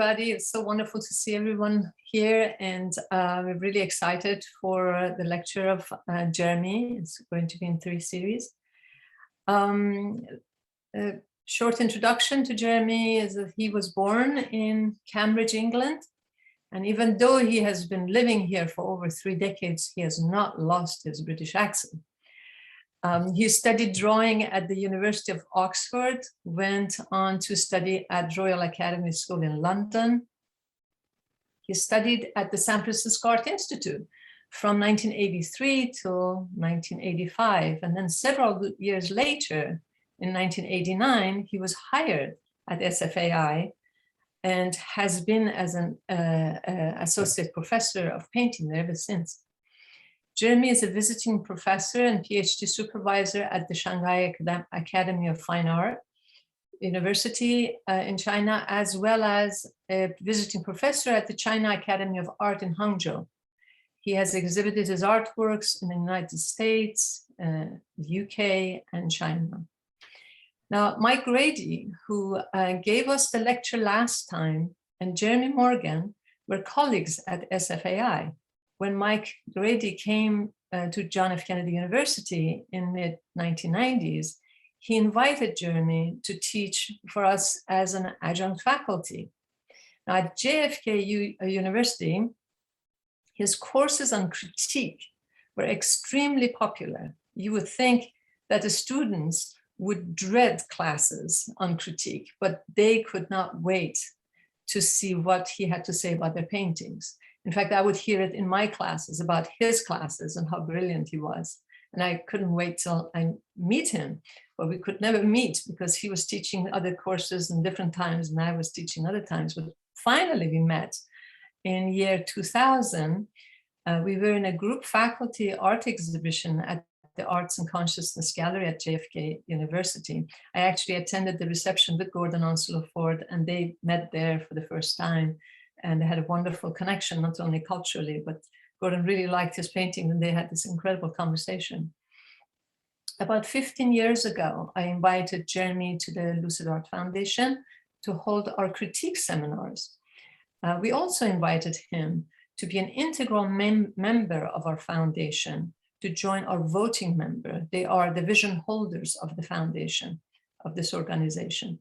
everybody. It's so wonderful to see everyone here, and we're really excited for the lecture of Jeremy. It's going to be in 3 series. A short introduction to Jeremy is that he was born in Cambridge, England, and even though he has been living here for over 3 decades, he has not lost his British accent. He studied drawing at the University of Oxford, went on to study at Royal Academy School in London. He studied at the San Francisco Art Institute from 1983 till 1985. And then several years later, in 1989, he was hired at SFAI and has been as an associate professor of painting there ever since. Jeremy is a visiting professor and PhD supervisor at the Shanghai Academy of Fine Art University in China, as well as a visiting professor at the China Academy of Art in Hangzhou. He has exhibited his artworks in the United States, the UK, and China. Now, Mike Grady, who gave us the lecture last time, and Jeremy Morgan were colleagues at SFAI. When Mike Grady came to John F. Kennedy University in mid-1990s, he invited Jeremy to teach for us as an adjunct faculty. Now, at JFK University, his courses on critique were extremely popular. You would think that the students would dread classes on critique, but they could not wait to see what he had to say about their paintings. In fact, I would hear it in my classes about his classes and how brilliant he was. And I couldn't wait till I meet him, but we could never meet because he was teaching other courses in different times and I was teaching other times. But finally we met in year 2000. We were in a group faculty art exhibition at the Arts and Consciousness Gallery at JFK University. I actually attended the reception with Gordon Onslow Ford, and they met there for the first time. And they had a wonderful connection, not only culturally, but Gordon really liked his painting and they had this incredible conversation. About 15 years ago, I invited Jeremy to the Lucid Art Foundation to hold our critique seminars. We also invited him to be an integral member of our foundation, to join our voting member. They are the vision holders of the foundation, of this organization.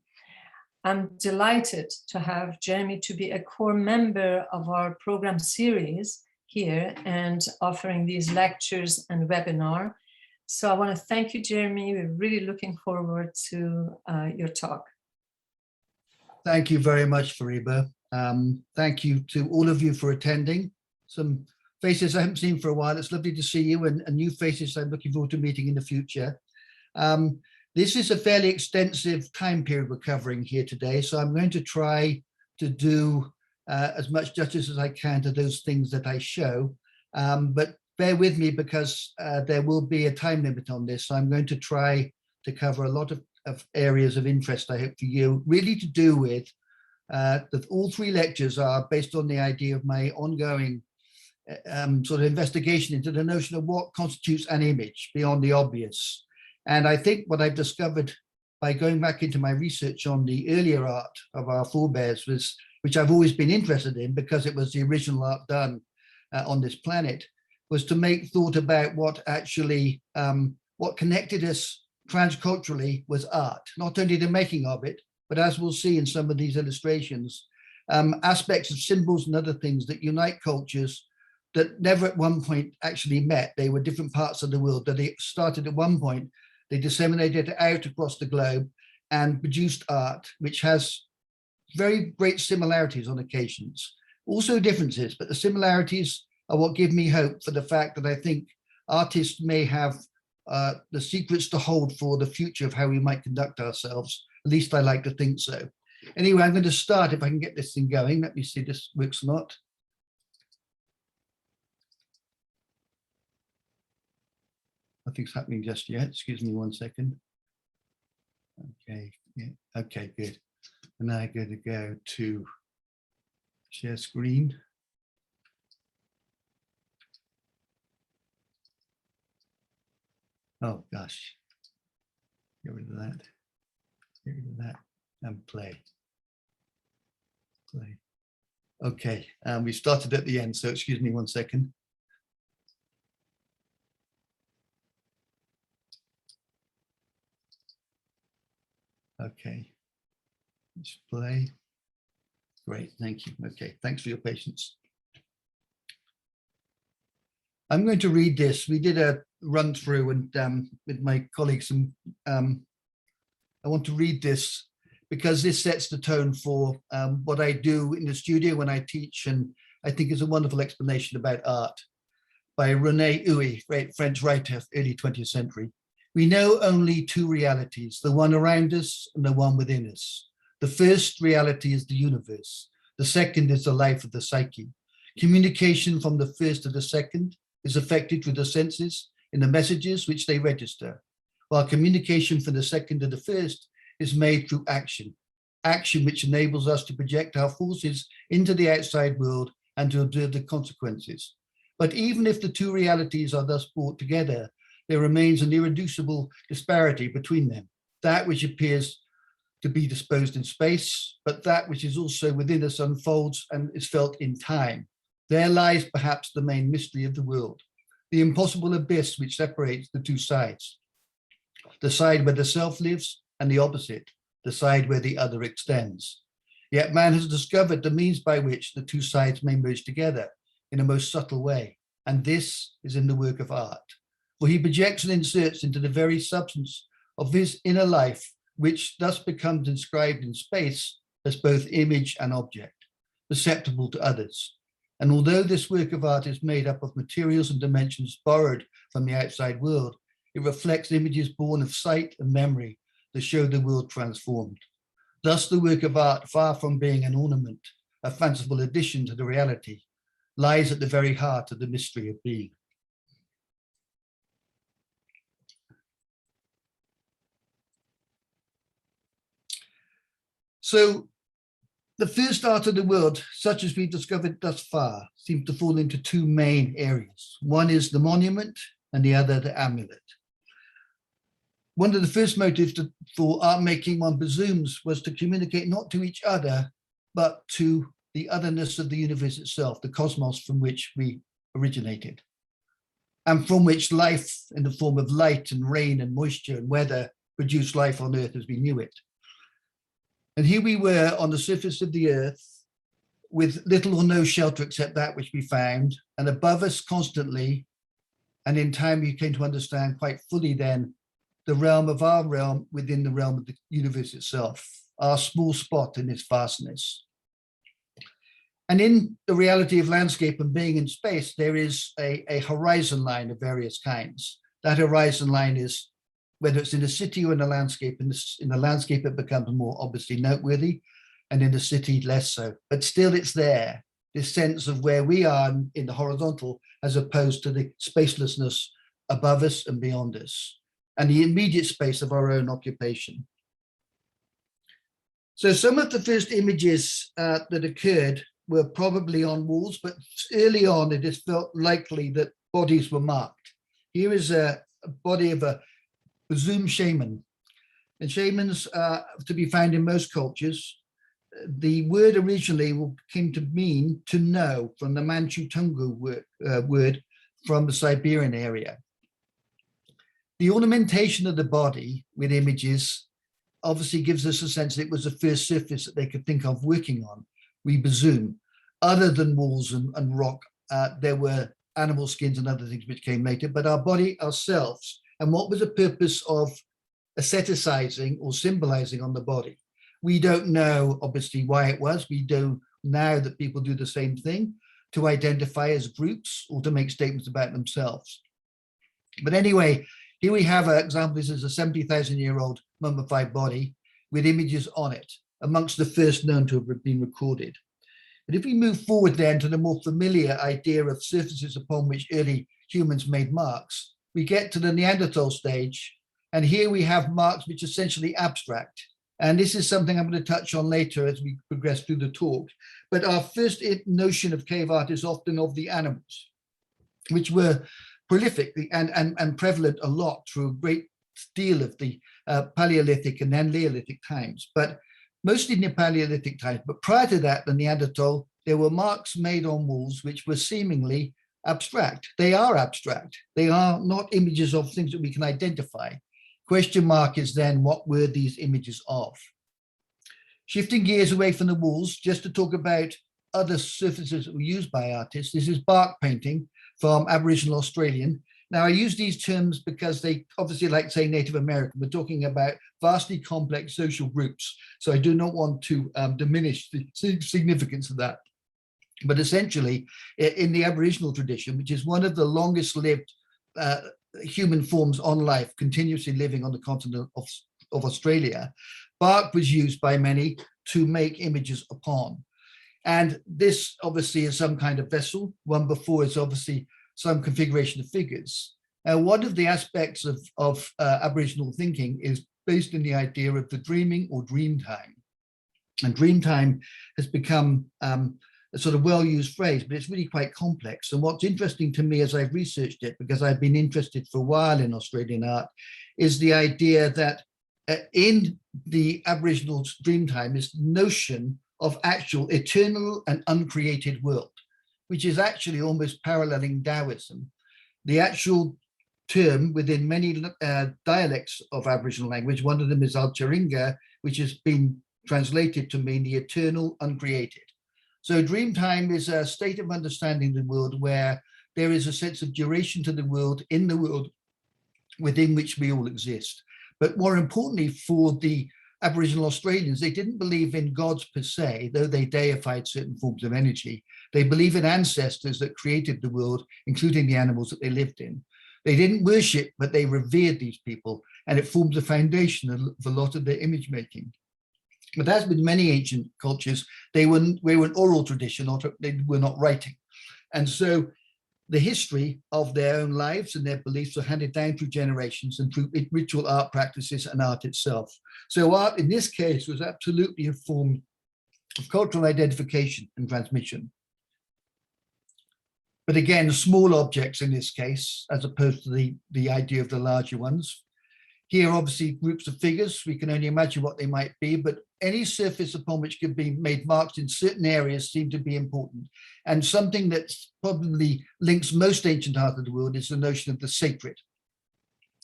I'm delighted to have Jeremy to be a core member of our program series here and offering these lectures and webinar. So I want to thank you, Jeremy. We're really looking forward to your talk. Thank you very much, Fariba. Thank you to all of you for attending. Some faces I haven't seen for a while. It's lovely to see you, and new faces I'm looking forward to meeting in the future. This is a fairly extensive time period we're covering here today, so I'm going to try to do as much justice as I can to those things that I show, but bear with me because there will be a time limit on this, so I'm going to try to cover a lot of areas of interest, I hope, for you, really to do with that all 3 lectures are based on the idea of my ongoing sort of investigation into the notion of what constitutes an image beyond the obvious. And I think what I've discovered by going back into my research on the earlier art of our forebears was, which I've always been interested in because it was the original art done on this planet, was to make thought about what actually, what connected us transculturally was art, not only the making of it, but as we'll see in some of these illustrations, aspects of symbols and other things that unite cultures that never at one point actually met. They were different parts of the world that they started at one point. They disseminated it out across the globe and produced art, which has very great similarities on occasions, also differences, but the similarities are what give me hope for the fact that I think artists may have the secrets to hold for the future of how we might conduct ourselves. At least I like to think so. Anyway, I'm going to start, if I can get this thing going. Let me see if this works or not. Nothing's happening just yet. Excuse me 1 second. Okay, yeah, okay, good. And now I'm going to go to share screen. Oh gosh, get rid of that. Get rid of that and play. Okay, we started at the end, so excuse me 1 second. Okay, display. Great, thank you. Okay, thanks for your patience. I'm going to read this. We did a run through and with my colleagues, and I want to read this because this sets the tone for what I do in the studio when I teach, and I think is a wonderful explanation about art by René Houy, French writer, early 20th century. We know only two realities, the one around us and the one within us. The first reality is the universe. The second is the life of the psyche. Communication from the first to the second is affected through the senses in the messages which they register, while communication from the second to the first is made through action, action which enables us to project our forces into the outside world and to observe the consequences. But even if the two realities are thus brought together, there remains an irreducible disparity between them, that which appears to be disposed in space, but that which is also within us unfolds and is felt in time. There lies perhaps the main mystery of the world, the impossible abyss which separates the two sides, the side where the self lives and the opposite, the side where the other extends. Yet man has discovered the means by which the two sides may merge together in a most subtle way, and this is in the work of art. For he projects and inserts into the very substance of his inner life, which thus becomes inscribed in space as both image and object, perceptible to others. And although this work of art is made up of materials and dimensions borrowed from the outside world, it reflects images born of sight and memory that show the world transformed. Thus, the work of art, far from being an ornament, a fanciful addition to the reality, lies at the very heart of the mystery of being. So, the first art of the world, such as we've discovered thus far, seems to fall into two main areas. One is the monument and the other the amulet. One of the first motives for art making, one presumes, was to communicate not to each other, but to the otherness of the universe itself, the cosmos from which we originated, and from which life in the form of light and rain and moisture and weather produced life on Earth as we knew it. And here we were on the surface of the earth with little or no shelter except that which we found, and above us constantly, and in time we came to understand quite fully then, the realm of our realm within the realm of the universe itself, our small spot in its vastness. And in the reality of landscape and being in space, there is a horizon line of various kinds. That horizon line is, whether it's in a city or in a landscape, in the landscape it becomes more obviously noteworthy, and in the city less so. But still it's there, this sense of where we are in the horizontal as opposed to the spacelessness above us and beyond us, and the immediate space of our own occupation. So some of the first images that occurred were probably on walls, but early on it is felt likely that bodies were marked. Here is a body of a Zoom shaman, and shamans are to be found in most cultures. The word originally came to mean to know, from the Manchu Tungu word from the Siberian area. The ornamentation of the body with images obviously gives us a sense that it was the first surface that they could think of working on, we presume. Other than walls and rock, there were animal skins and other things which came later, but our body ourselves. And what was the purpose of aestheticizing or symbolizing on the body? We don't know, obviously, why it was. We do now that people do the same thing, to identify as groups or to make statements about themselves. But anyway, here we have an example. This is a 70,000-year-old mummified body with images on it, amongst the first known to have been recorded. And if we move forward then to the more familiar idea of surfaces upon which early humans made marks, we get to the Neanderthal stage, and here we have marks which are essentially abstract. And this is something I'm going to touch on later as we progress through the talk. But our first notion of cave art is often of the animals, which were prolific and prevalent a lot through a great deal of the Paleolithic and then Neolithic times, but mostly in the Paleolithic times. But prior to that, the Neanderthal, there were marks made on walls which were seemingly abstract. They are abstract. They are not images of things that we can identify. Question mark is then, what were these images of? Shifting gears away from the walls, just to talk about other surfaces that were used by artists. This is bark painting from Aboriginal Australian. Now, I use these terms because they obviously, like say Native American, we're talking about vastly complex social groups. So I do not want to diminish the significance of that. But essentially, in the Aboriginal tradition, which is one of the longest lived human forms on life, continuously living on the continent of Australia, bark was used by many to make images upon. And this obviously is some kind of vessel. One before is obviously some configuration of figures. One of the aspects of Aboriginal thinking is based in the idea of the dreaming or dream time. And dream time has become a sort of well-used phrase, but it's really quite complex. And what's interesting to me as I've researched it, because I've been interested for a while in Australian art, is the idea that in the Aboriginal dreamtime is notion of actual eternal and uncreated world, which is actually almost paralleling Taoism. The actual term within many dialects of Aboriginal language, one of them is Al-Chiringa, which has been translated to mean the eternal uncreated. So dreamtime is a state of understanding the world where there is a sense of duration to the world, in the world within which we all exist. But more importantly, for the Aboriginal Australians, they didn't believe in gods per se, though they deified certain forms of energy. They believe in ancestors that created the world, including the animals that they lived in. They didn't worship, but they revered these people, and it formed the foundation of a lot of their image making. But as with many ancient cultures, they were an oral tradition, they were not writing. And so the history of their own lives and their beliefs are handed down through generations and through ritual art practices and art itself. So art in this case was absolutely a form of cultural identification and transmission. But again, small objects in this case, as opposed to the idea of the larger ones. Here, obviously, groups of figures, we can only imagine what they might be, but any surface upon which could be made marks in certain areas seem to be important. And something that probably links most ancient art of the world is the notion of the sacred.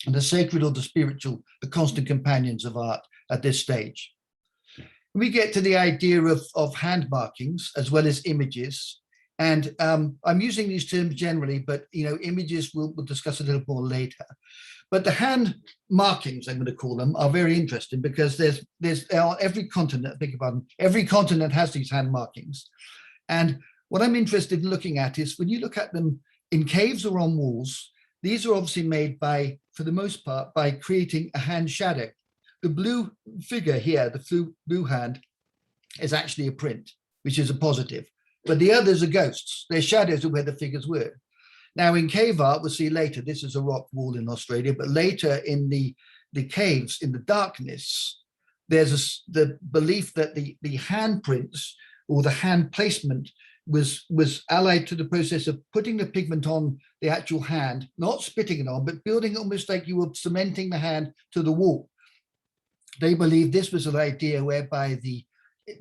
And the sacred or the spiritual, the constant companions of art at this stage. We get to the idea of hand markings as well as images. And I'm using these terms generally, but images we'll discuss a little more later. But the hand markings, I'm going to call them, are very interesting because there's every continent, beg your pardon, every continent has these hand markings. And what I'm interested in looking at is when you look at them in caves or on walls, these are obviously made by, for the most part, by creating a hand shadow. The blue figure here, the blue hand, is actually a print, which is a positive. But the others are ghosts. They're shadows of where the figures were. Now, in cave art, we'll see later, this is a rock wall in Australia, but later in the caves, in the darkness, there's the belief that the handprints or the hand placement was allied to the process of putting the pigment on the actual hand, not spitting it on, but building almost like you were cementing the hand to the wall. They believed this was an idea whereby the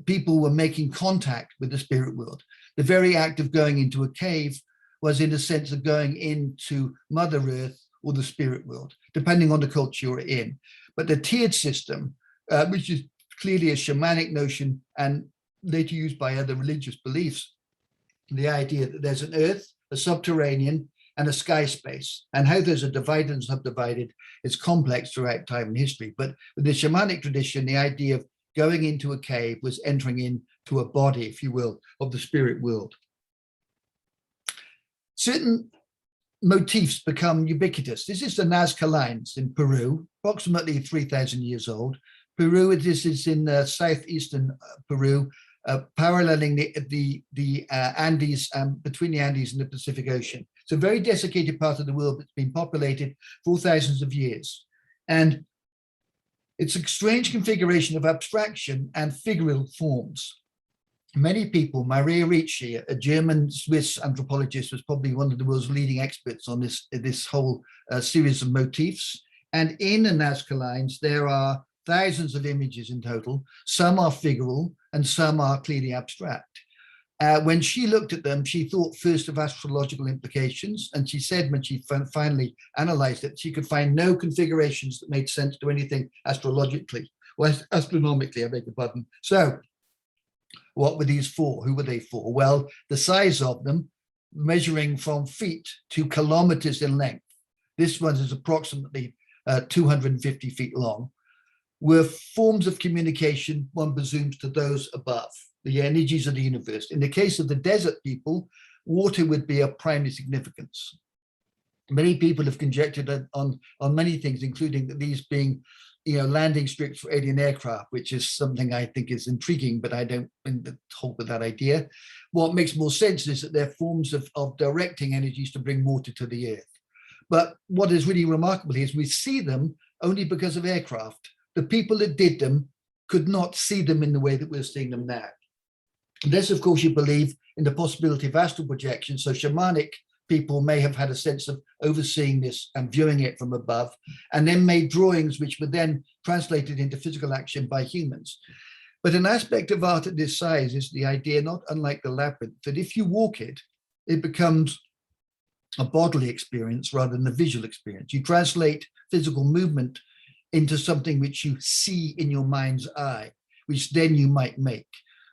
people were making contact with the spirit world. The very act of going into a cave was in a sense of going into Mother Earth or the spirit world, depending on the culture you're in. But the tiered system, which is clearly a shamanic notion and later used by other religious beliefs, the idea that there's an earth, a subterranean, and a sky space, and how those are divided and subdivided is complex throughout time and history. But with the shamanic tradition, the idea of going into a cave was entering into a body, if you will, of the spirit world. Certain motifs become ubiquitous. This is the Nazca lines in Peru, approximately 3,000 years old. Peru, this is in southeastern Peru, paralleling the Andes, between the Andes and the Pacific Ocean. It's a very desiccated part of the world that's been populated for thousands of years. And it's a strange configuration of abstraction and figural forms. Many people, Maria Ricci, a German-Swiss anthropologist, was probably one of the world's leading experts on this whole series of motifs. And in the Nazca lines, there are thousands of images in total. Some are figural and some are clearly abstract. When she looked at them, she thought first of astrological implications. And she said when she finally analyzed it, she could find no configurations that made sense to anything astrologically, or astronomically, I beg your pardon. So what were these for? Who were they for? Well, the size of them, measuring from feet to kilometers in length. This one is approximately 250 feet long, were forms of communication, one presumes, to those above, the energies of the universe. In the case of the desert people, water would be of primary significance. Many people have conjectured on many things, including these being, landing strips for alien aircraft, which is something I think is intriguing, but I don't hold with that idea. What makes more sense is that they're forms of directing energies to bring water to the earth. But what is really remarkable is we see them only because of aircraft. The people that did them could not see them in the way that we're seeing them now. Unless, of course, you believe in the possibility of astral projection. So shamanic people may have had a sense of overseeing this and viewing it from above, and then made drawings which were then translated into physical action by humans. But an aspect of art at this size is the idea, not unlike the labyrinth, that if you walk it, it becomes a bodily experience rather than a visual experience. You translate physical movement into something which you see in your mind's eye, which then you might make.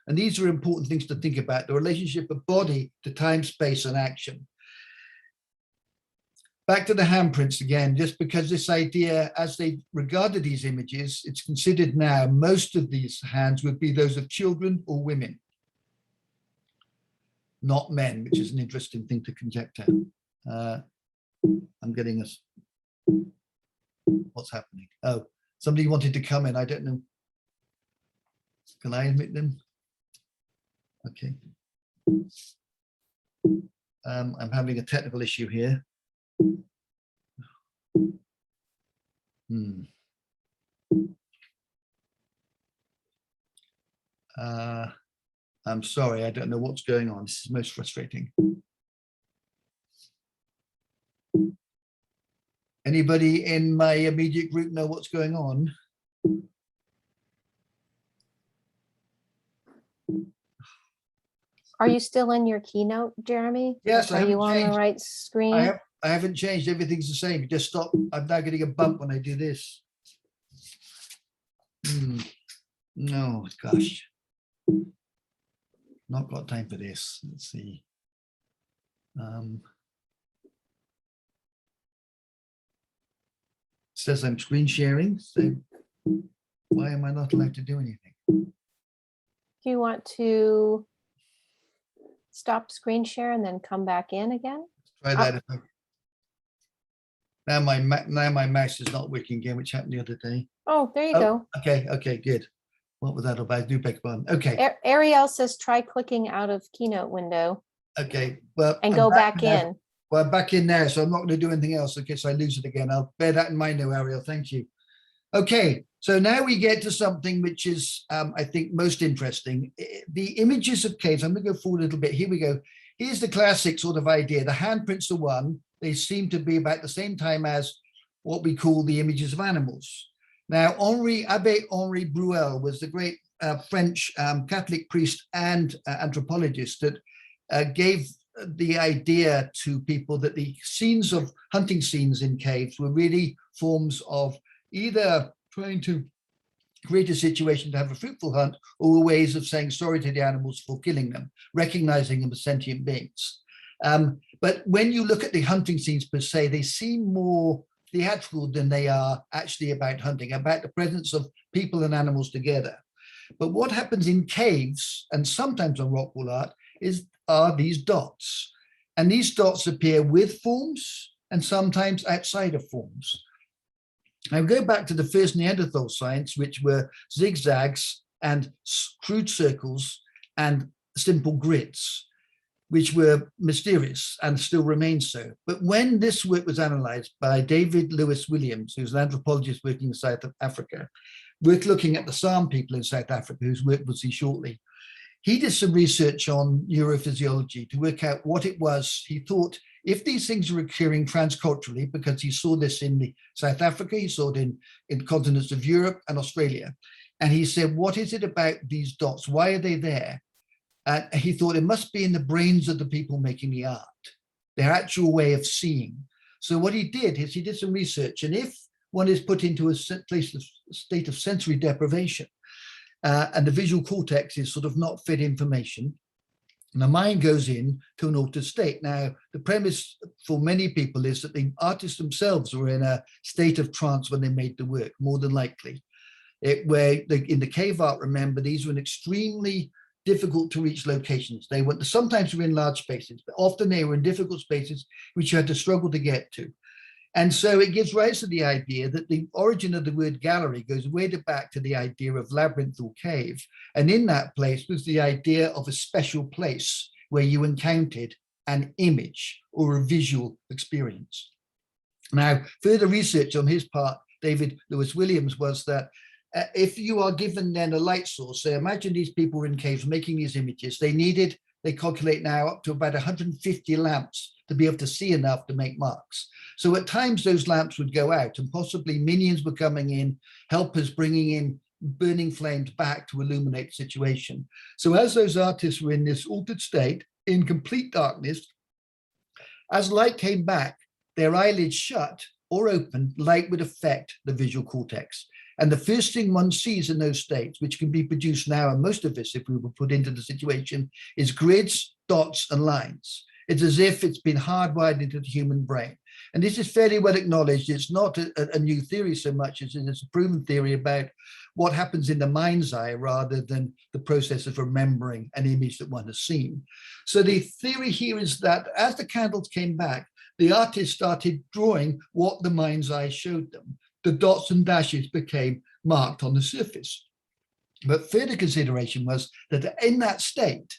And these are important things to think about, the relationship of body to time, space, and action. Back to the handprints again, just because this idea, as they regarded these images, it's considered now most of these hands would be those of children or women, not men, which is an interesting thing to conjecture. I'm getting us. What's happening? Oh, somebody wanted to come in. I don't know. Can I admit them? Okay. I'm having a technical issue here. I'm sorry, I don't know what's going on. This is most frustrating. Anybody in my immediate group know what's going on? Are you still in your keynote, Jeremy? Yes, I Are you on the changed. right screen? I haven't changed. Everything's the same. Just stop. I'm now getting a bump when I do this. No, gosh. Not got time for this. Let's see. Says I'm screen sharing. So why am I not allowed to do anything? Do you want to stop screen share and then come back in again? Try that. Now my mouse is not working again, which happened the other day. Oh, there you go. Okay, good. What was that about? Do beg pardon. Okay. Ariel says try clicking out of keynote window. Okay. Well, and go back in. Well, I'm back in there, so I'm not going to do anything else in case I lose it again. I'll bear that in mind now, Ariel. Thank you. Okay, so now we get to something which is, I think, most interesting. The images of caves. I'm going to go forward a little bit. Here we go. Here's the classic sort of idea. The handprints are one. They seem to be about the same time as what we call the images of animals. Now, Abbé Henri Bruel was the great French Catholic priest and anthropologist that gave the idea to people that the scenes of hunting scenes in caves were really forms of either trying to create a situation to have a fruitful hunt or ways of saying sorry to the animals for killing them, recognizing them as sentient beings. But when you look at the hunting scenes per se, they seem more theatrical than they are actually about hunting, about the presence of people and animals together. But what happens in caves and sometimes on rock wall art are these dots. And these dots appear with forms and sometimes outside of forms. Now go back to the first Neanderthal science, which were zigzags and crude circles and simple grids, which were mysterious and still remain so. But when this work was analyzed by David Lewis Williams, who's an anthropologist working in South Africa, worth looking at the San people in South Africa, whose work we'll see shortly. He did some research on neurophysiology to work out what it was. He thought if these things are occurring transculturally, because he saw this in South Africa, he saw it in continents of Europe and Australia. And he said, what is it about these dots? Why are they there? And he thought it must be in the brains of the people making the art, their actual way of seeing. So what he did is he did some research, and if one is put into a state of sensory deprivation, and the visual cortex is sort of not fed information, and the mind goes in to an altered state. Now, the premise for many people is that the artists themselves were in a state of trance when they made the work, more than likely. In the cave art, remember, these were in extremely difficult to reach locations. They were sometimes were in large spaces, but often they were in difficult spaces which you had to struggle to get to. And so it gives rise to the idea that the origin of the word gallery goes way back to the idea of labyrinth or cave. And in that place was the idea of a special place where you encountered an image or a visual experience. Now, further research on his part, David Lewis Williams, was that if you are given then a light source, so imagine these people were in caves making these images, they calculate now up to about 150 lamps to be able to see enough to make marks. So at times those lamps would go out and possibly minions were coming in, helpers bringing in burning flames back to illuminate the situation. So as those artists were in this altered state, in complete darkness, as light came back, their eyelids shut or open, light would affect the visual cortex. And the first thing one sees in those states, which can be produced now, and most of us, if we were put into the situation, is grids, dots, and lines. It's as if it's been hardwired into the human brain. And this is fairly well acknowledged. It's not a new theory so much as it is a proven theory about what happens in the mind's eye rather than the process of remembering an image that one has seen. So the theory here is that as the candles came back, the artist started drawing what the mind's eye showed them. The dots and dashes became marked on the surface. But further consideration was that in that state,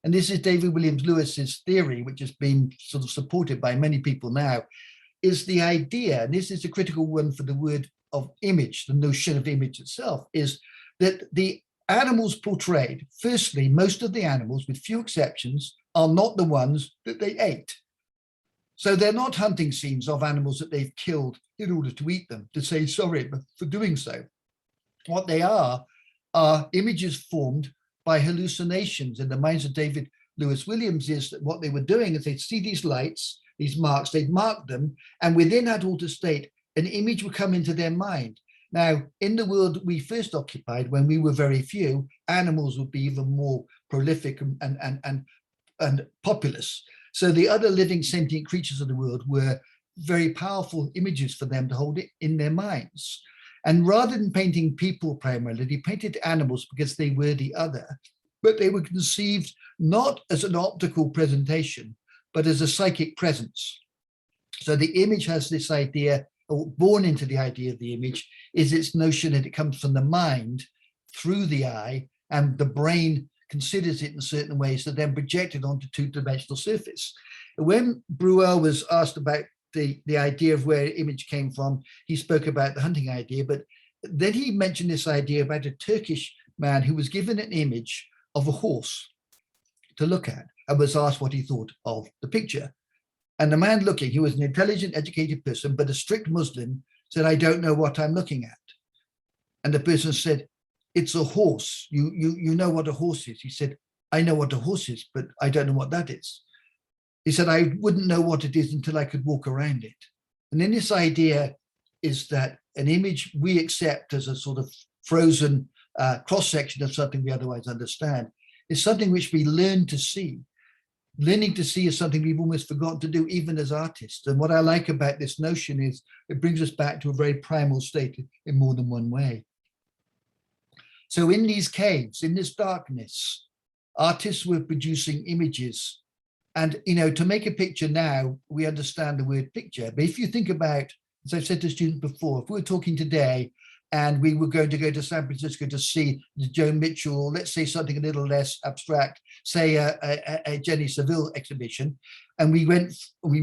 and this is David Williams Lewis's theory, which has been sort of supported by many people now, is the idea, and this is a critical one for the word of image, the notion of image itself, is that the animals portrayed, firstly, most of the animals, with few exceptions, are not the ones that they ate. So they're not hunting scenes of animals that they've killed in order to eat them, to say sorry for doing so. What they are images formed by hallucinations in the minds of David Lewis Williams. Is that what they were doing is they'd see these lights, these marks, they'd mark them, and within that altered state, an image would come into their mind. Now, in the world we first occupied, when we were very few, animals would be even more prolific and populous. So the other living sentient creatures of the world were very powerful images for them to hold it in their minds. And rather than painting people primarily, they painted animals because they were the other, but they were conceived not as an optical presentation, but as a psychic presence. So the image has this idea, or born into the idea of the image, is its notion that it comes from the mind through the eye, and the brain considers it in certain ways that then projected onto two-dimensional surface. When Bruel was asked about the idea of where image came from, he spoke about the hunting idea, but then he mentioned this idea about a Turkish man who was given an image of a horse to look at and was asked what he thought of the picture. And the man looking, he was an intelligent, educated person, but a strict Muslim, said, "I don't know what I'm looking at." And the person said, "It's a horse. You know what a horse is." He said, "I know what a horse is, but I don't know what that is." He said, "I wouldn't know what it is until I could walk around it." And then this idea is that an image we accept as a sort of frozen cross-section of something we otherwise understand is something which we learn to see. Learning to see is something we've almost forgotten to do, even as artists. And what I like about this notion is it brings us back to a very primal state in more than one way. So in these caves, in this darkness, artists were producing images. And, to make a picture now, we understand the word picture. But if you think about, as I've said to students before, if we were talking today and we were going to go to San Francisco to see the Joe Mitchell, or let's say something a little less abstract, say a Jenny Saville exhibition, and we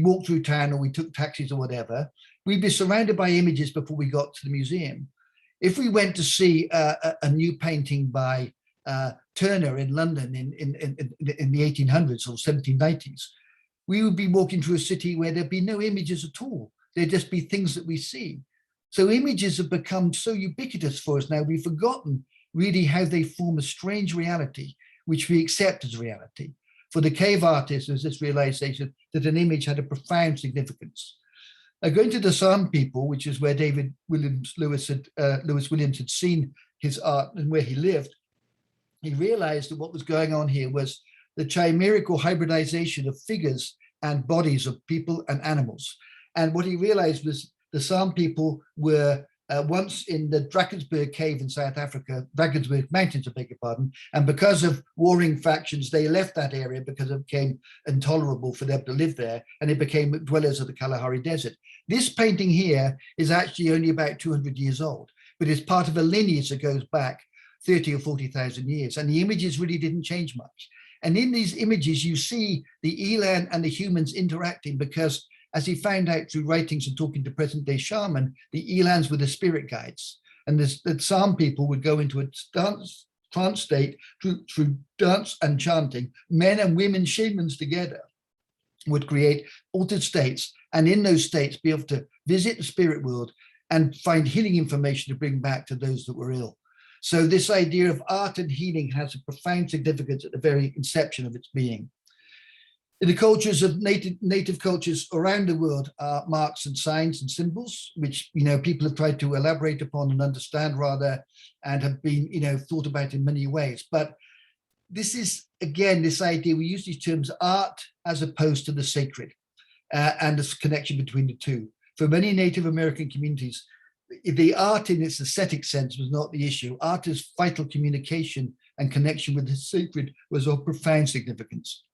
walked through town, or we took taxis or whatever, we'd be surrounded by images before we got to the museum. If we went to see a new painting by Turner in London in the 1800s or 1790s, we would be walking through a city where there'd be no images at all. There'd just be things that we see. So images have become so ubiquitous for us now, we've forgotten really how they form a strange reality, which we accept as reality. For the cave artist, there's this realization that an image had a profound significance. Going to the San people, which is where Lewis Williams had seen his art and where he lived, he realized that what was going on here was the chimerical hybridization of figures and bodies of people and animals. And what he realized was the San people were once in the Drakensberg cave in South Africa, Drakensberg Mountains, I beg your pardon, and because of warring factions, they left that area because it became intolerable for them to live there, and it became dwellers of the Kalahari Desert. This painting here is actually only about 200 years old, but it's part of a lineage that goes back 30 or 40,000 years, and the images really didn't change much. And in these images, you see the eland and the humans interacting because, as he found out through writings and talking to present-day shaman, the elands were the spirit guides. And the San people would go into a trance state through dance and chanting. Men and women shamans together would create altered states, and in those states be able to visit the spirit world and find healing information to bring back to those that were ill. So this idea of art and healing has a profound significance at the very inception of its being. In the cultures of native cultures around the world are marks and signs and symbols, which people have tried to elaborate upon and understand rather, and have been thought about in many ways. But this is, again, this idea, we use these terms art as opposed to the sacred, and this connection between the two. For many Native American communities, the art in its aesthetic sense was not the issue. Art as vital communication and connection with the sacred was of profound significance.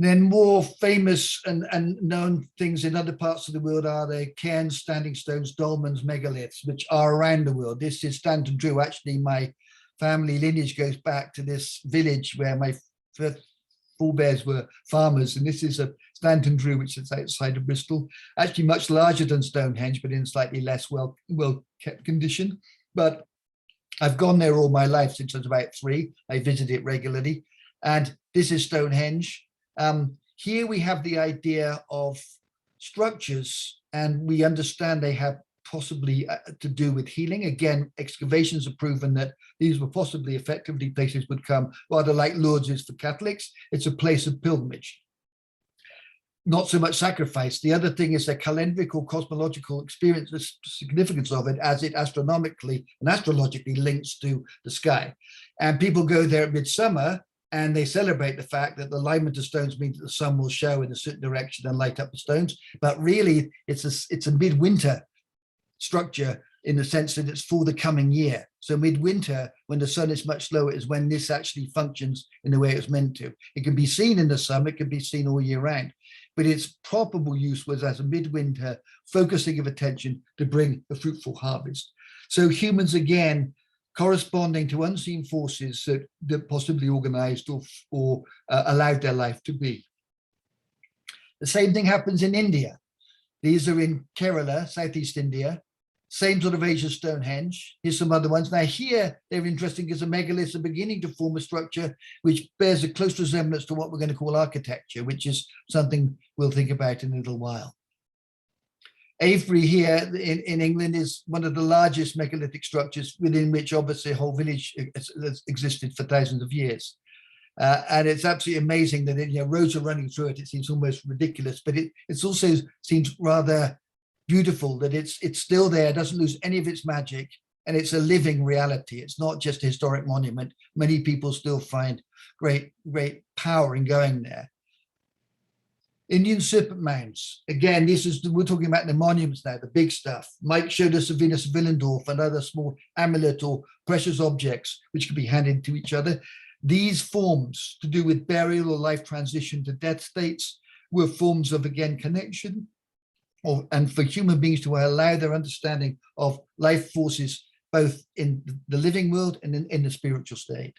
Then more famous and known things in other parts of the world are the cairns, standing stones, dolmens, megaliths, which are around the world. This is Stanton Drew. Actually, my family lineage goes back to this village where my forebears were farmers, and this is a Stanton Drew, which is outside of Bristol, actually much larger than Stonehenge, but in slightly less well kept condition. But I've gone there all my life since I was about 3. I visit it regularly, and this is Stonehenge. Here we have the idea of structures, and we understand they have possibly to do with healing. Again, excavations have proven that these were possibly effectively places would come, rather like Lourdes is for Catholics. It's a place of pilgrimage, not so much sacrifice. The other thing is the calendric or cosmological experience, the significance of it, as it astronomically and astrologically links to the sky. And people go there at midsummer, and they celebrate the fact that the alignment of stones means that the sun will show in a certain direction and light up the stones. But really, it's a midwinter structure in the sense that it's for the coming year. So midwinter, when the sun is much lower, is when this actually functions in the way it's meant to. It can be seen in the summer, it can be seen all year round, but its probable use was as a midwinter focusing of attention to bring a fruitful harvest. So humans, again, corresponding to unseen forces that possibly organized or allowed their life to be. The same thing happens in India. These are in Kerala, Southeast India, same sort of age as Stonehenge. Here's some other ones. Now here, they're interesting because the megaliths are beginning to form a structure which bears a close resemblance to what we're going to call architecture, which is something we'll think about in a little while. Avebury here in England is one of the largest megalithic structures within which obviously a whole village has existed for thousands of years. And it's absolutely amazing that roads are running through it. It seems almost ridiculous, but it's also seems rather beautiful that it's still there, doesn't lose any of its magic, and it's a living reality. It's not just a historic monument. Many people still find great power in going there. Indian serpent mounds. Again, we're talking about the monuments now, the big stuff. Mike showed us the Venus of Willendorf and other small amulet or precious objects which could be handed to each other. These forms to do with burial or life transition to death states were forms of, again, connection, and for human beings to allow their understanding of life forces both in the living world and in the spiritual state.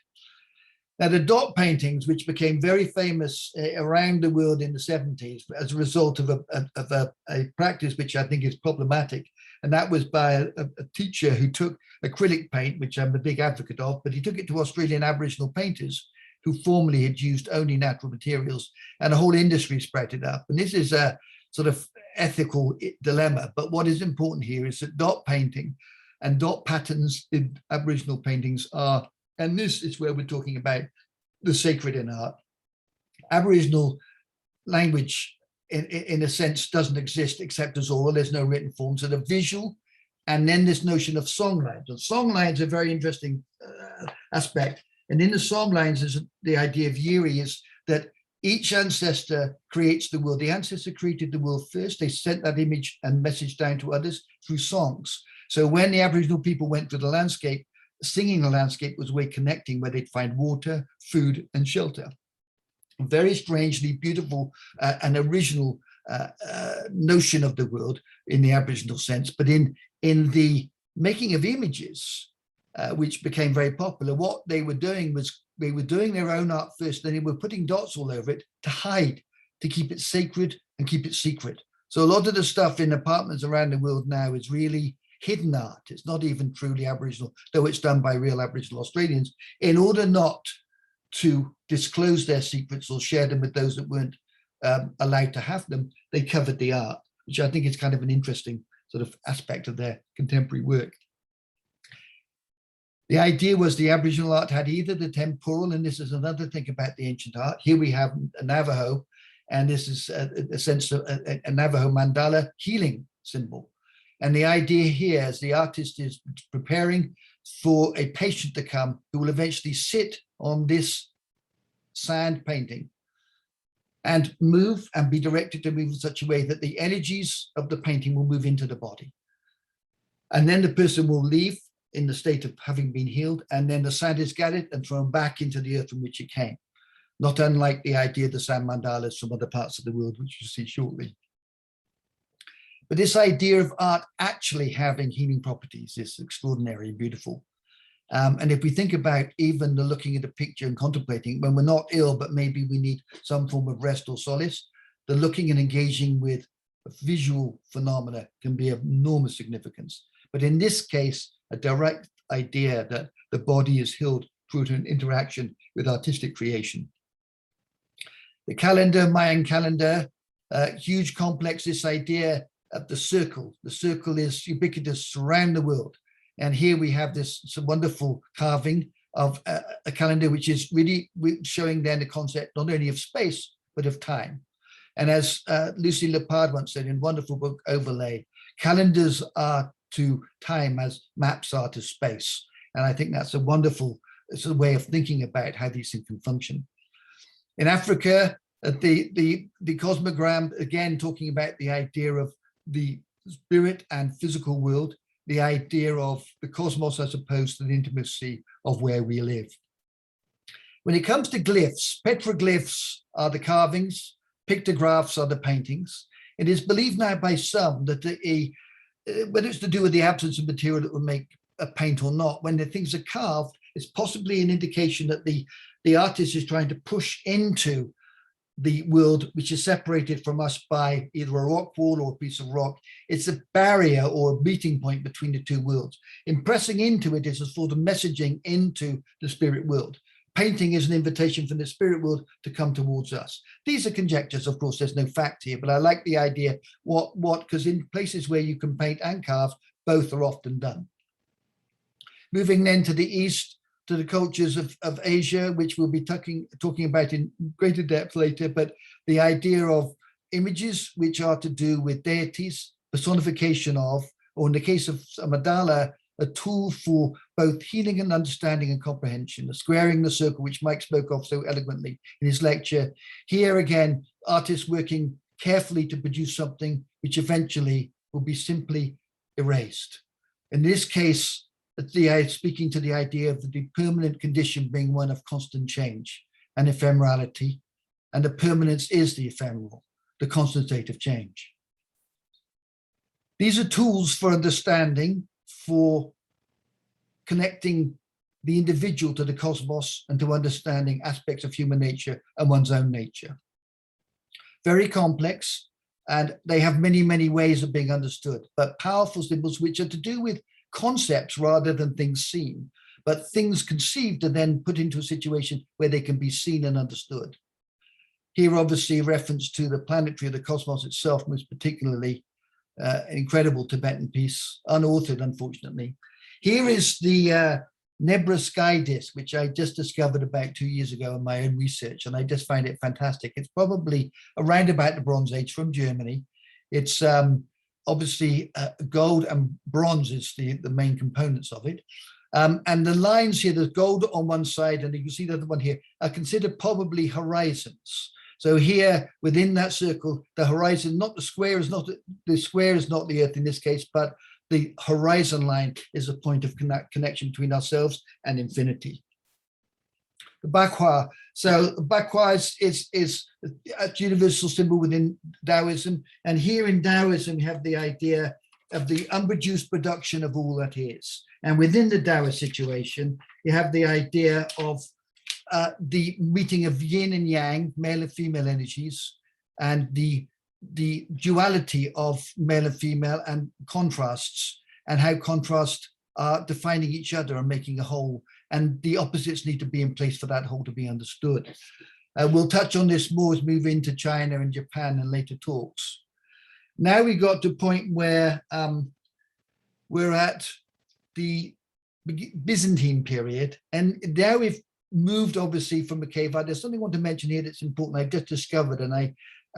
Now, the dot paintings, which became very famous around the world in the 70s as a result of a practice which I think is problematic, and that was by a teacher who took acrylic paint, which I'm a big advocate of, but he took it to Australian Aboriginal painters who formerly had used only natural materials, and a whole industry sprouted up. And this is a sort of ethical dilemma, but what is important here is that dot painting and dot patterns in Aboriginal paintings are And this is where we're talking about the sacred in art. Aboriginal language, in a sense, doesn't exist except as oral. There's no written form, so the visual, and then this notion of songlines. And songlines are a very interesting aspect. And in the songlines is the idea of Yiri, is that each ancestor creates the world. The ancestor created the world first. They sent that image and message down to others through songs. So when the Aboriginal people went through the landscape, singing the landscape was a way of connecting, where they'd find water, food, and shelter. Very strangely beautiful and original notion of the world in the Aboriginal sense. But in the making of images, which became very popular, what they were doing was they were doing their own art first, then they were putting dots all over it to hide, to keep it sacred and keep it secret. So a lot of the stuff in apartments around the world now is really hidden art. It's not even truly Aboriginal, though it's done by real Aboriginal Australians, in order not to disclose their secrets or share them with those that weren't allowed to have them. They covered the art, which I think is kind of an interesting sort of aspect of their contemporary work. The idea was the Aboriginal art had either the temporal, and this is another thing about the ancient art. Here we have a Navajo, and this is a sense of a Navajo mandala healing symbol. And the idea here is the artist is preparing for a patient to come who will eventually sit on this sand painting and move and be directed to move in such a way that the energies of the painting will move into the body. And then the person will leave in the state of having been healed, and then the sand is gathered and thrown back into the earth from which it came. Not unlike the idea of the sand mandalas from other parts of the world, which you'll see shortly. But this idea of art actually having healing properties is extraordinary and beautiful. And if we think about even the looking at a picture and contemplating, when we're not ill, but maybe we need some form of rest or solace, the looking and engaging with visual phenomena can be of enormous significance. But in this case, a direct idea that the body is healed through an interaction with artistic creation. The calendar, Mayan calendar, huge complex, this idea of the circle. The circle is ubiquitous around the world. And here we have this wonderful carving of a calendar, which is really showing then the concept not only of space, but of time. And as Lucy Lepard once said in a wonderful book, Overlay, calendars are to time as maps are to space. And I think that's a wonderful way of thinking about how these things can function. In Africa, the cosmogram, again, talking about the idea of the spirit and physical world, the idea of the cosmos as opposed to the intimacy of where we live. When it comes to glyphs, petroglyphs are the carvings, pictographs are the paintings. It is believed now by some that whether it's to do with the absence of material that will make a paint or not, when the things are carved, it's possibly an indication that the artist is trying to push into the world which is separated from us by either a rock wall or a piece of rock. It's a barrier or a meeting point between the two worlds. In pressing into it is a sort of messaging into the spirit world. Painting is an invitation from the spirit world to come towards us. These are conjectures, of course, there's no fact here, but I like the idea, because in places where you can paint and carve, both are often done. Moving then to the east, to the cultures of Asia, which we'll be talking about in greater depth later, but the idea of images which are to do with deities, personification of, or in the case of a mandala, a tool for both healing and understanding and comprehension, the squaring the circle, which Mike spoke of so eloquently in his lecture. Here again, artists working carefully to produce something which eventually will be simply erased. In this case, speaking to the idea of the permanent condition being one of constant change and ephemerality, and the permanence is the ephemeral, the constant state of change. These are tools for understanding, for connecting the individual to the cosmos and to understanding aspects of human nature and one's own nature. Very complex, and they have many, many ways of being understood, but powerful symbols which are to do with concepts rather than things seen, but things conceived and then put into a situation where they can be seen and understood. Here, obviously, reference to the planetary of the cosmos itself, most particularly incredible Tibetan piece, unauthored, unfortunately. Here is the nebula sky disk, which I just discovered about 2 years ago in my own research, and I just find it fantastic. It's probably around about the Bronze Age from Germany. It's obviously gold and bronze is the main components of it. And the lines here, there's gold on one side, and you can see the other one here, are considered probably horizons. So here within that circle, the horizon, not the square is not the Earth in this case, but the horizon line is a point of connection between ourselves and infinity. The Bakwa. So Bakwa is a universal symbol within Taoism. And here in Taoism, we have the idea of the unproduced production of all that is. And within the Taoist situation, you have the idea of the meeting of yin and yang, male and female energies, and the duality of male and female and contrasts, and how contrasts are defining each other and making a whole, and the opposites need to be in place for that whole to be understood. We'll touch on this more as we move into China and Japan in later talks. Now we got to a point where we're at the Byzantine period, and now we've moved obviously from the cave art. There's something I want to mention here that's important. I've just discovered, and I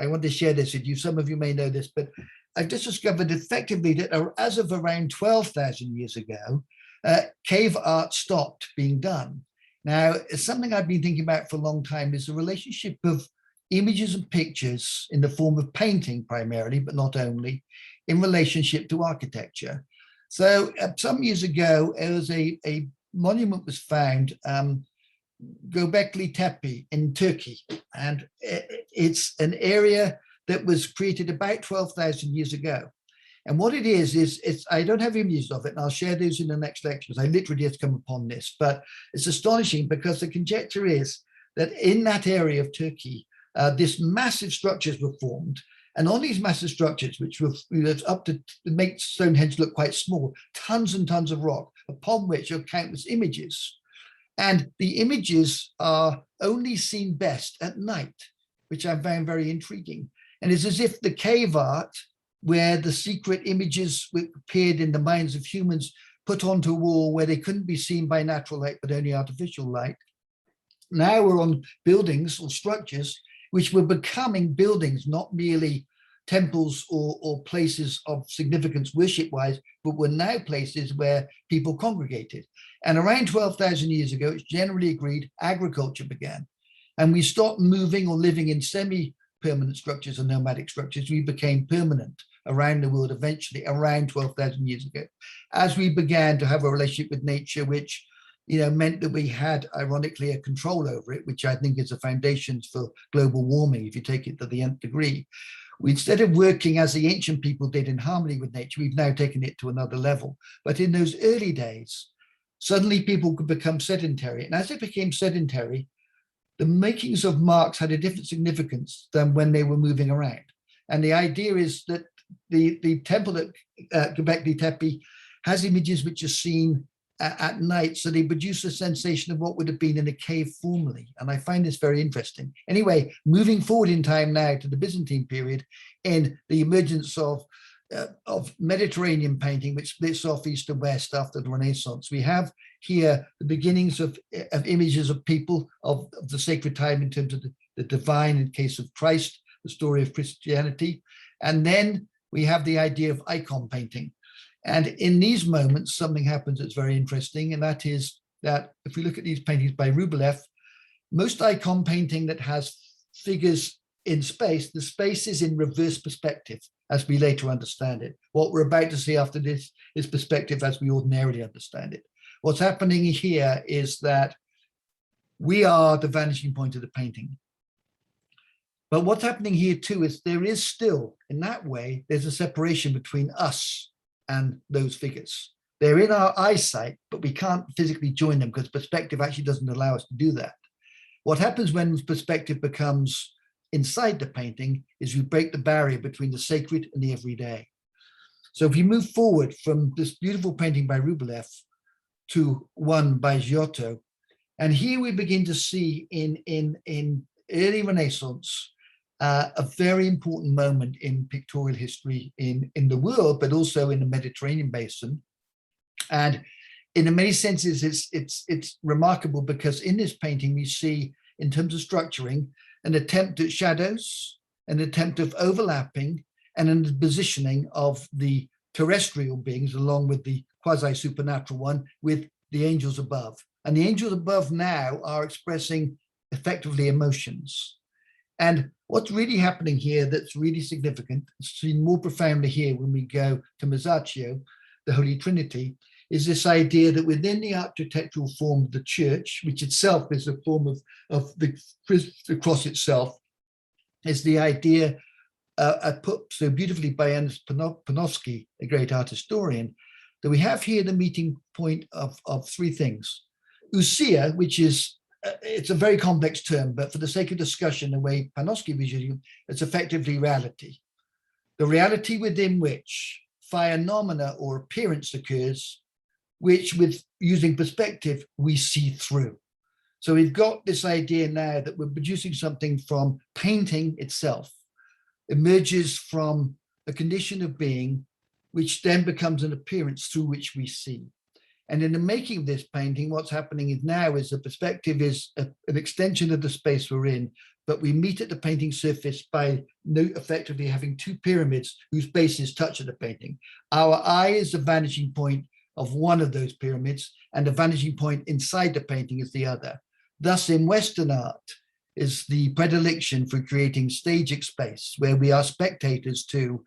want to share this with you. Some of you may know this, but I've just discovered effectively that as of around 12,000 years ago, cave art stopped being done. Now, it's something I've been thinking about for a long time, is the relationship of images and pictures in the form of painting primarily, but not only, in relationship to architecture. So some years ago, there was a monument was found, Göbekli Tepe in Turkey, and it's an area that was created about 12,000 years ago. And what it is I don't have images of it, and I'll share those in the next lectures. I literally just come upon this, but it's astonishing because the conjecture is that in that area of Turkey, this massive structures were formed. And on these massive structures, which were up to make Stonehenge look quite small, tons and tons of rock, upon which are countless images. And the images are only seen best at night, which I found very intriguing. And it's as if the cave art, where the secret images appeared in the minds of humans, put onto a wall where they couldn't be seen by natural light, but only artificial light. Now we're on buildings or structures which were becoming buildings, not merely temples or places of significance worship-wise, but were now places where people congregated. And around 12,000 years ago, it's generally agreed agriculture began. And we stopped moving or living in semi-permanent structures and nomadic structures. We became permanent around the world eventually around 12,000 years ago, as we began to have a relationship with nature, which meant that we had, ironically, a control over it, which I think is the foundations for global warming, if you take it to the nth degree. Instead of working as the ancient people did in harmony with nature, we've now taken it to another level. But in those early days, suddenly people could become sedentary. And as they became sedentary, the makings of marks had a different significance than when they were moving around. And the idea is that the temple at Göbekli Tepe has images which are seen at night, so they produce a sensation of what would have been in a cave formerly. And I find this very interesting. Anyway, moving forward in time now to the Byzantine period, in the emergence of Mediterranean painting, which splits off east and west after the Renaissance, we have here the beginnings of images of people of the sacred time in terms of the divine, in case of Christ, the story of Christianity. And then we have the idea of icon painting. And in these moments, something happens that's very interesting, and that is that if we look at these paintings by Rublev, most icon painting that has figures in space, the space is in reverse perspective, as we later understand it. What we're about to see after this is perspective as we ordinarily understand it. What's happening here is that we are the vanishing point of the painting. But what's happening here too is there is still, in that way, there's a separation between us and those figures. They're in our eyesight, but we can't physically join them because perspective actually doesn't allow us to do that. What happens when perspective becomes inside the painting is we break the barrier between the sacred and the everyday. So if you move forward from this beautiful painting by Rublev to one by Giotto, and here we begin to see in early Renaissance, a very important moment in pictorial history in the world, but also in the Mediterranean basin. And in many senses, it's remarkable because in this painting we see, in terms of structuring, an attempt at shadows, an attempt of overlapping, and a positioning of the terrestrial beings along with the quasi-supernatural one with the angels above. And the angels above now are expressing effectively emotions. And what's really happening here that's really significant, it's seen more profoundly here when we go to Masaccio, the Holy Trinity, is this idea that within the architectural form of the church, which itself is a form of the cross itself, is the idea put so beautifully by Ernest Panofsky, a great art historian, that we have here the meeting point of three things. Ousia, which is, it's a very complex term, but for the sake of discussion, the way Panofsky visually, it's effectively reality. The reality within which phenomena or appearance occurs, which with using perspective, we see through. So we've got this idea now that we're producing something from painting itself, emerges from a condition of being, which then becomes an appearance through which we see. And in the making of this painting, what's happening is now is the perspective is an extension of the space we're in, but we meet at the painting surface by effectively having two pyramids whose bases touch at the painting. Our eye is the vanishing point of one of those pyramids, and the vanishing point inside the painting is the other. Thus, in Western art is the predilection for creating stagic space, where we are spectators to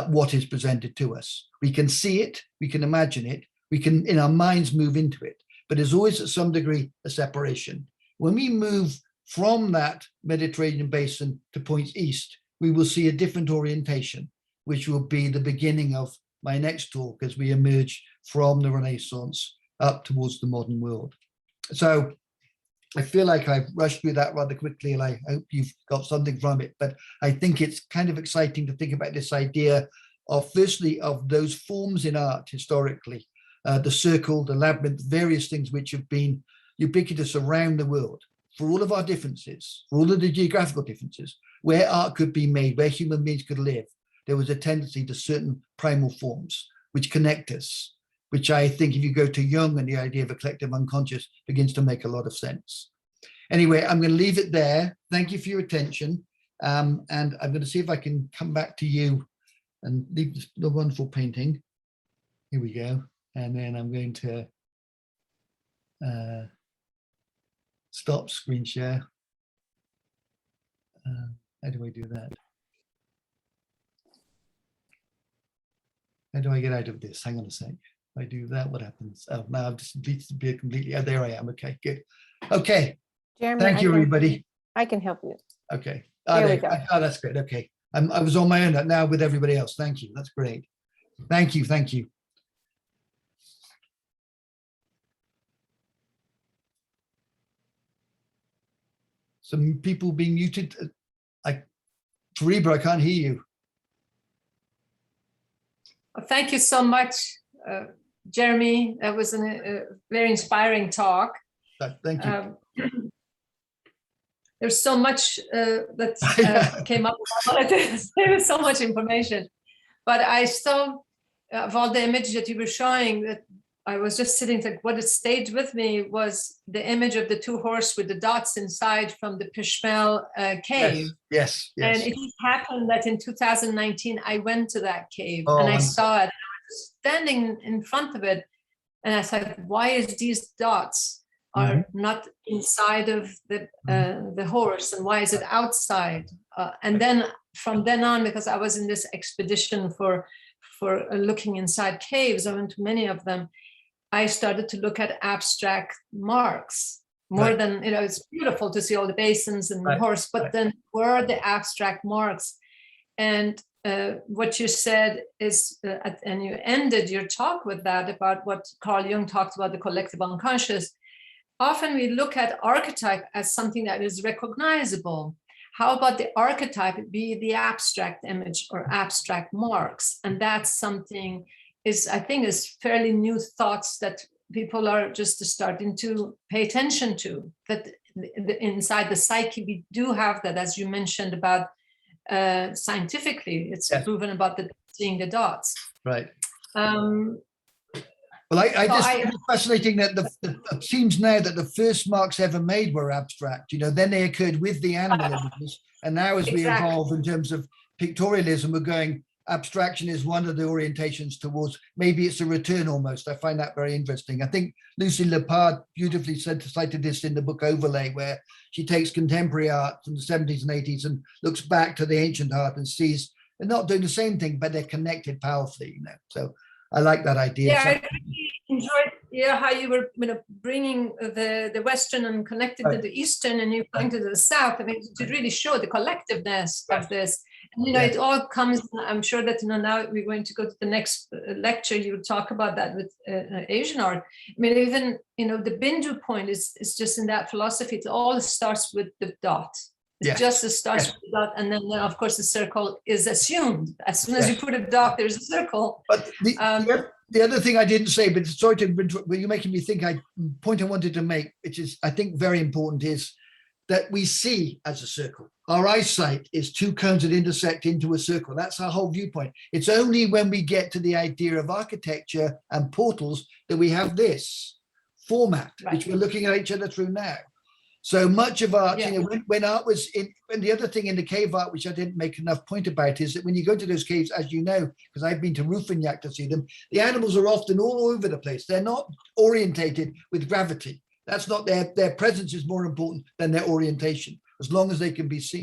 what is presented to us. We can see it, we can imagine it, we can, in our minds, move into it, but there's always, at some degree, a separation. When we move from that Mediterranean basin to points east, we will see a different orientation, which will be the beginning of my next talk as we emerge from the Renaissance up towards the modern world. So I feel like I've rushed through that rather quickly, and I hope you've got something from it. But I think it's kind of exciting to think about this idea of, firstly, of those forms in art historically, the circle, the labyrinth, various things which have been ubiquitous around the world for all of our differences, for all of the geographical differences, where art could be made, where human beings could live. There was a tendency to certain primal forms which connect us, which I think if you go to Jung and the idea of a collective unconscious begins to make a lot of sense. Anyway, I'm going to leave it there. Thank you for your attention. And I'm going to see if I can come back to you and leave the wonderful painting. Here we go. And then I'm going to stop screen share. How do I do that? How do I get out of this? Hang on a sec. If I do that, what happens? Oh, now I've just disappeared completely. Oh, there I am. Okay, good. Okay. Jeremy, Thank you, everybody. I can help you. Okay. There we go. Oh, that's great. Okay. I was on my own now with everybody else. Thank you. That's great. Thank you. Thank you. Some people being muted. Fariba, I can't hear you. Well, thank you so much, Jeremy. That was a very inspiring talk. Thank you. There's so much that came up about all of this. There was so much information. But I saw, of all the images that you were showing, that I was just sitting, like, what it stayed with me was the image of the two horses with the dots inside from the Pishmel cave. Yes. And it happened that in 2019, I went to that cave and I wonderful. saw it. And I was standing in front of it. And I said, why is these dots are not inside of the horse, and why is it outside? And then from then on, because I was in this expedition for looking inside caves, I went to many of them, I started to look at abstract marks more than, it's beautiful to see all the basins and the horse, but then where are the abstract marks? And what you said is, and you ended your talk with that about what Carl Jung talked about, the collective unconscious. Often we look at archetype as something that is recognizable. How about the archetype be the abstract image or abstract marks? And that's something I think is fairly new thoughts that people are just starting to pay attention to, that inside the psyche, we do have that, as you mentioned about scientifically, it's proven about seeing the dots. Right. Well, I So just find it fascinating that it seems now that the first marks ever made were abstract, then they occurred with the animal images. And now as we Exactly. evolve in terms of pictorialism, we're going, abstraction is one of the orientations towards, maybe it's a return almost. I find that very interesting. I think Lucy Lepard beautifully cited this in the book Overlay, where she takes contemporary art from the 70s and 80s and looks back to the ancient art and sees they're not doing the same thing, but they're connected powerfully, So I like that idea. Yeah, I really enjoyed how you were bringing the Western and connected to the Eastern, and you're going to the South. I mean, to really show the collectiveness of this. And, it all comes, I'm sure that now we're going to go to the next lecture. You'll talk about that with Asian art. I mean, even, the Bindu point is just in that philosophy. It all starts with the dot. It's just a starts with a dot, and then of course the circle is assumed. As soon as you put a dot, there's a circle. But the other thing I didn't say, but sorry to, but you're making me think. Point I wanted to make, which is I think very important, is that we see as a circle. Our eyesight is two cones that intersect into a circle. That's our whole viewpoint. It's only when we get to the idea of architecture and portals that we have this format, which we're looking at each other through now. So much of art, when art was in, and the other thing in the cave art, which I didn't make enough point about, is that when you go to those caves, as you know, because I've been to Rufinyak to see them, the animals are often all over the place. They're not orientated with gravity. That's not their presence is more important than their orientation, as long as they can be seen.